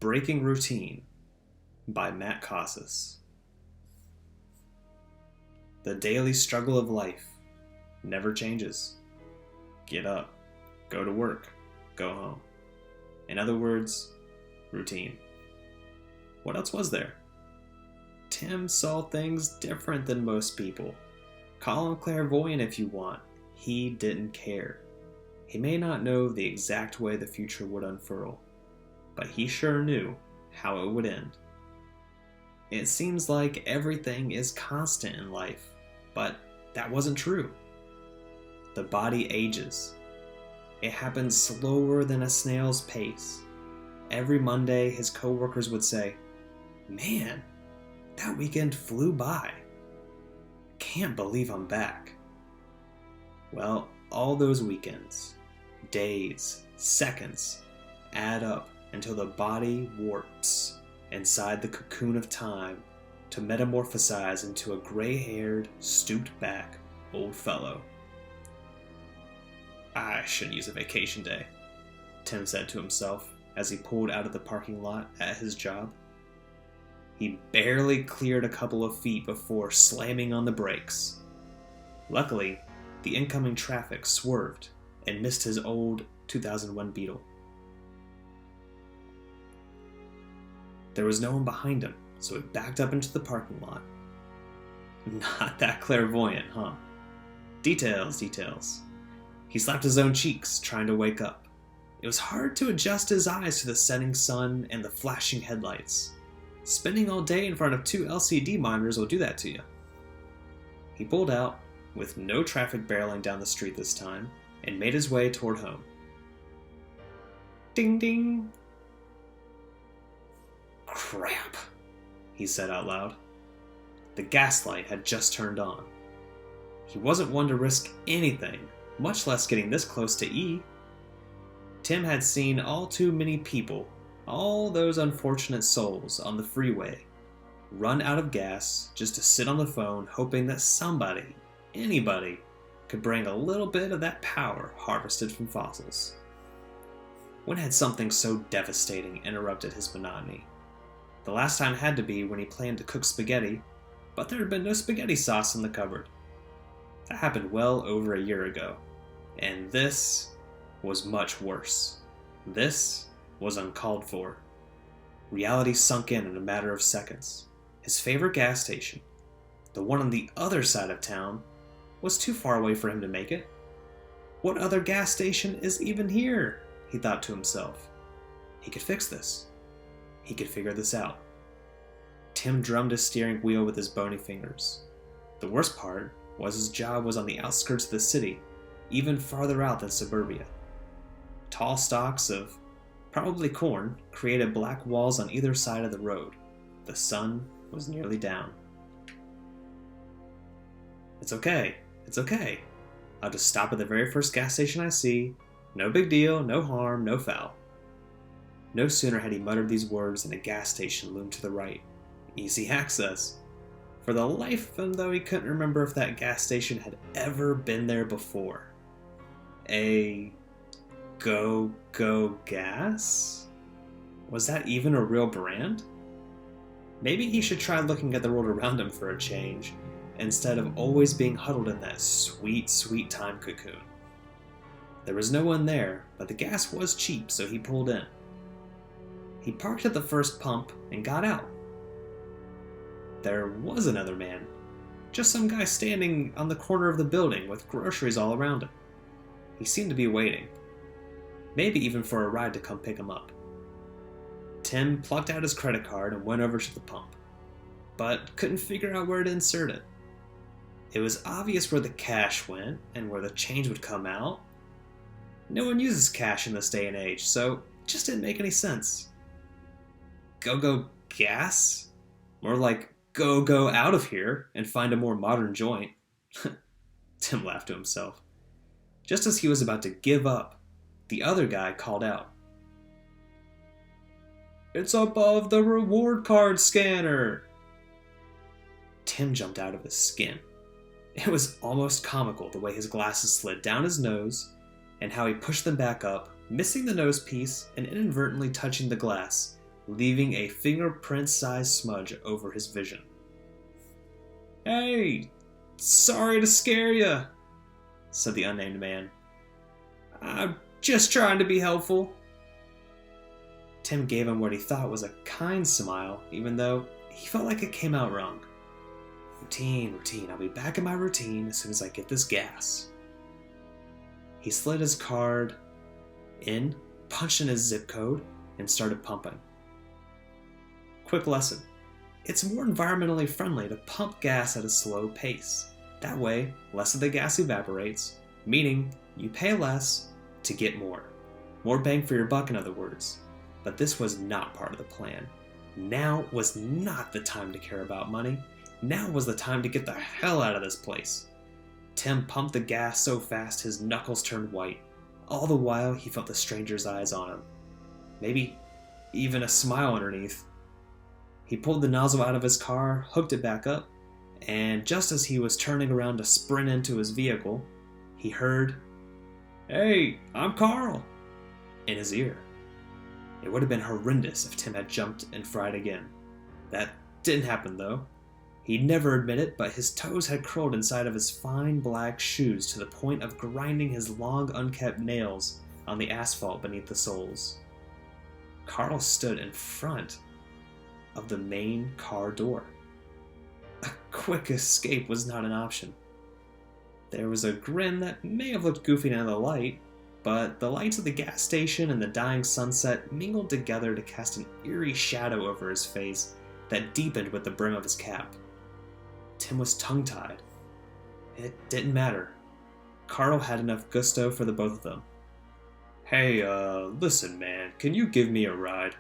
Breaking Routine by Matt Casas. The daily struggle of life never changes. Get up, go to work, go home. In other words, routine. What else was there? Tim saw things different than most people. Call him clairvoyant if you want. He didn't care. He may not know the exact way the future would unfurl, but he sure knew how it would end. It seems like everything is constant in life, but that wasn't true. The body ages. It happens slower than a snail's pace. Every Monday, his coworkers would say, "Man, that weekend flew by. Can't believe I'm back." Well, all those weekends, days, seconds, add up until the body warps inside the cocoon of time to metamorphosize into a gray-haired, stooped-back old fellow. "I should use a vacation day," Tim said to himself as he pulled out of the parking lot at his job. He barely cleared a couple of feet before slamming on the brakes. Luckily, the incoming traffic swerved and missed his old 2001 Beetle. There was no one behind him, so he backed up into the parking lot. Not that clairvoyant, huh? Details. He slapped his own cheeks, trying to wake up. It was hard to adjust his eyes to the setting sun and the flashing headlights. Spending all day in front of 2 LCD monitors will do that to you. He pulled out, with no traffic barreling down the street this time, and made his way toward home. Ding ding! "Crap," he said out loud. The gas light had just turned on. He wasn't one to risk anything, much less getting this close to E. Tim had seen all too many people, all those unfortunate souls on the freeway, run out of gas just to sit on the phone hoping that somebody, anybody, could bring a little bit of that power harvested from fossils. When had something so devastating interrupted his monotony? The last time had to be when he planned to cook spaghetti, but there had been no spaghetti sauce in the cupboard. That happened well over a year ago, and this was much worse. This was uncalled for. Reality sunk in a matter of seconds. His favorite gas station, the one on the other side of town, was too far away for him to make it. What other gas station is even here? He thought to himself. He could fix this. He could figure this out. Tim drummed his steering wheel with his bony fingers. The worst part was his job was on the outskirts of the city, even farther out than suburbia. Tall stalks of probably corn created black walls on either side of the road. The sun was nearly down. It's okay. I'll just stop at the very first gas station I see. No big deal, no harm, no foul." No sooner had he muttered these words than a gas station loomed to the right. Easy access. For the life of him, though, he couldn't remember if that gas station had ever been there before. A Go Gas? Was that even a real brand? Maybe he should try looking at the world around him for a change, instead of always being huddled in that sweet time cocoon. There was no one there, but the gas was cheap, so he pulled in. He parked at the first pump and got out. There was another man, just some guy standing on the corner of the building with groceries all around him. He seemed to be waiting, maybe even for a ride to come pick him up. Tim plucked out his credit card and went over to the pump, but couldn't figure out where to insert it. It was obvious where the cash went and where the change would come out. No one uses cash in this day and age, so it just didn't make any sense. Go gas? More like go out of here and find a more modern joint. Tim laughed to himself. Just as he was about to give up, the other guy called out, "It's above the reward card scanner!" Tim jumped out of his skin. It was almost comical the way his glasses slid down his nose and how he pushed them back up, missing the nose piece and inadvertently touching the glass leaving a fingerprint-sized smudge over his vision. "Hey, sorry to scare you," said the unnamed man. "I'm just trying to be helpful." Tim gave him what he thought was a kind smile, even though he felt like it came out wrong. Routine. I'll be back in my routine as soon as I get this gas." He slid his card in, punched in his zip code, and started pumping. Quick lesson. It's more environmentally friendly to pump gas at a slow pace. That way, less of the gas evaporates, meaning you pay less to get more. More bang for your buck, in other words. But this was not part of the plan. Now was not the time to care about money. Now was the time to get the hell out of this place. Tim pumped the gas so fast his knuckles turned white. All the while, he felt the stranger's eyes on him. Maybe even a smile underneath. He pulled the nozzle out of his car, hooked it back up, and just as he was turning around to sprint into his vehicle, he heard, "Hey, I'm Carl," in his ear. It would have been horrendous if Tim had jumped and fried again. That didn't happen, though. He'd never admit it, but his toes had curled inside of his fine black shoes to the point of grinding his long, unkept nails on the asphalt beneath the soles. Carl stood in front of the main car door. A quick escape was not an option. There was a grin that may have looked goofy in the light, but the lights of the gas station and the dying sunset mingled together to cast an eerie shadow over his face that deepened with the brim of his cap. Tim was tongue-tied. It didn't matter. Carl had enough gusto for the both of them. "Hey, listen, man, can you give me a ride?"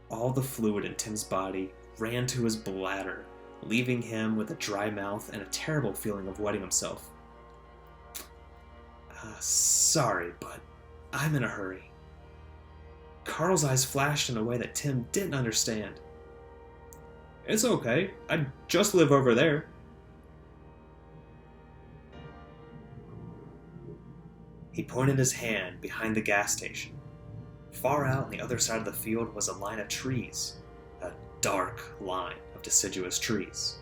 All the fluid in Tim's body ran to his bladder, leaving him with a dry mouth and a terrible feeling of wetting himself. Sorry, but I'm in a hurry." Carl's eyes flashed in a way that Tim didn't understand. "It's okay, I just live over there." He pointed his hand behind the gas station. Far out on the other side of the field was a line of trees, a dark line of deciduous trees.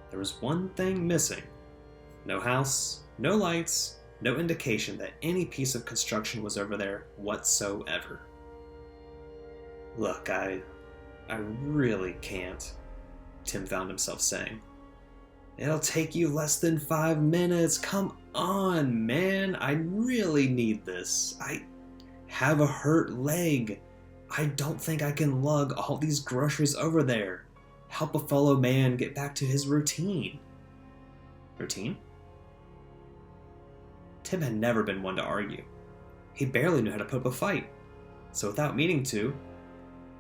There was one thing missing. No house, no lights, no indication that any piece of construction was over there whatsoever. "Look, I really can't," Tim found himself saying. "It'll take you less than 5 minutes. Come on, man. I really need this. I have a hurt leg. I don't think I can lug all these groceries over there. Help a fellow man get back to his routine." Routine? Tim had never been one to argue. He barely knew how to put up a fight. So without meaning to,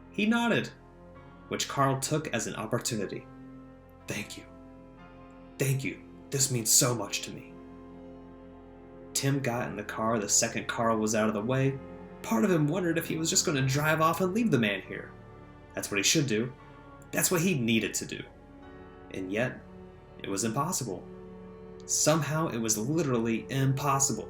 he nodded, which Carl took as an opportunity. "Thank you. Thank you. This means so much to me." Tim got in the car the second Carl was out of the way. Part of him wondered if he was just going to drive off and leave the man here. That's what he should do. That's what he needed to do. And yet, it was impossible. Somehow, it was literally impossible.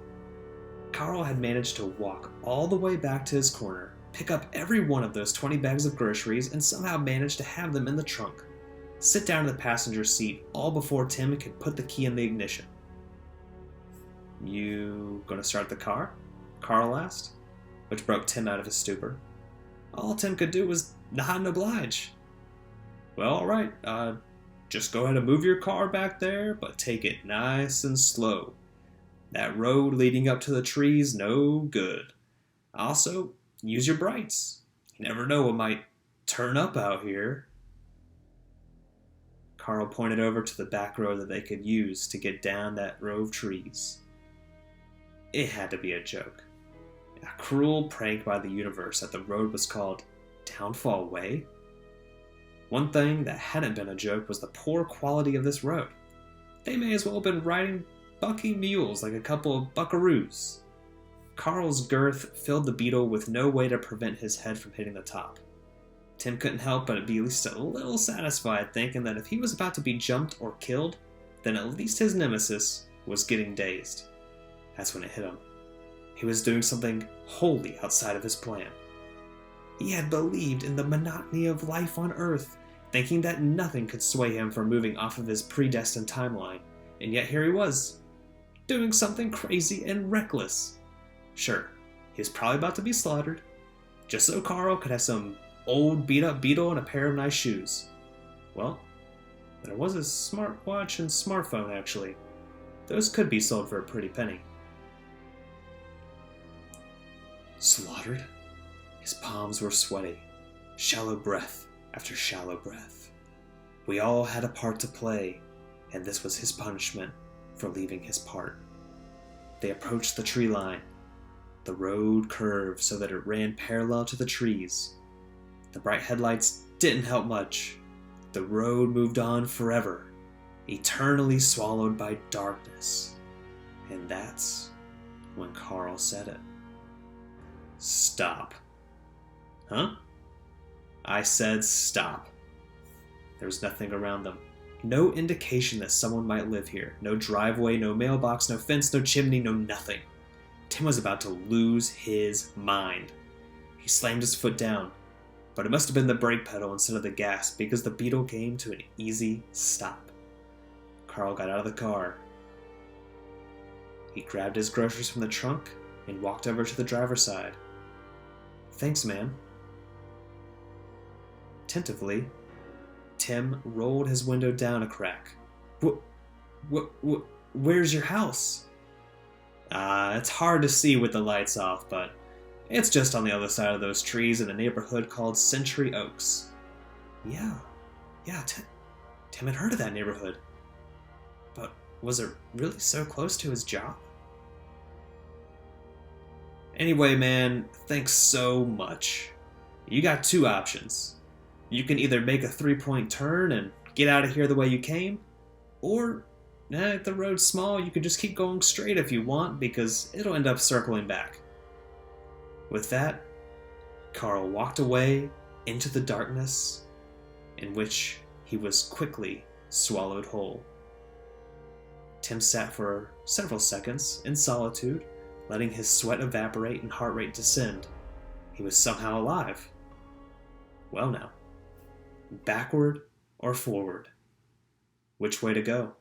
Carl had managed to walk all the way back to his corner, pick up every one of those 20 bags of groceries, and somehow manage to have them in the trunk. Sit down in the passenger seat all before Tim could put the key in the ignition. "You gonna start the car?" Carl asked, which broke Tim out of his stupor. All Tim could do was nod and oblige. "Well, alright, just go ahead and move your car back there, but take it nice and slow. That road leading up to the tree's no good. Also, use your brights. You never know what might turn up out here." Carl pointed over to the back road that they could use to get down that row of trees. It had to be a joke. A cruel prank by the universe that the road was called Downfall Way? One thing that hadn't been a joke was the poor quality of this road. They may as well have been riding bucking mules like a couple of buckaroos. Carl's girth filled the beetle with no way to prevent his head from hitting the top. Tim couldn't help but be at least a little satisfied thinking that if he was about to be jumped or killed, then at least his nemesis was getting dazed. That's when it hit him. He was doing something wholly outside of his plan. He had believed in the monotony of life on Earth, thinking that nothing could sway him from moving off of his predestined timeline, and yet here he was, doing something crazy and reckless. Sure, he was probably about to be slaughtered, just so Carl could have some old beat-up beetle and a pair of nice shoes. Well, there was his smartwatch and smartphone, actually. Those could be sold for a pretty penny. Slaughtered? His palms were sweaty, shallow breath after shallow breath. We all had a part to play, and this was his punishment for leaving his part. They approached the tree line. The road curved so that it ran parallel to the trees. The bright headlights didn't help much. The road moved on forever, eternally swallowed by darkness. And that's when Carl said it. Stop. Huh? I said stop. There was nothing around them. No indication that someone might live here. No driveway, no mailbox, no fence, no chimney, no nothing. Tim was about to lose his mind. He slammed his foot down, but it must have been the brake pedal instead of the gas because the Beetle came to an easy stop. Carl got out of the car. He grabbed his groceries from the trunk and walked over to the driver's side. Thanks, man. Tentatively, Tim rolled his window down a crack. Where's your house? It's hard to see with the lights off, but it's just on the other side of those trees in a neighborhood called Century Oaks. Yeah, Tim had heard of that neighborhood. But was it really so close to his job? Anyway, man, thanks so much. You got two options. You can either make a 3-point turn and get out of here the way you came, or, if the road's small, you can just keep going straight if you want, because it'll end up circling back. With that, Carl walked away into the darkness, in which he was quickly swallowed whole. Tim sat for several seconds in solitude, letting his sweat evaporate and heart rate descend. He was somehow alive. Well now, backward or forward? Which way to go?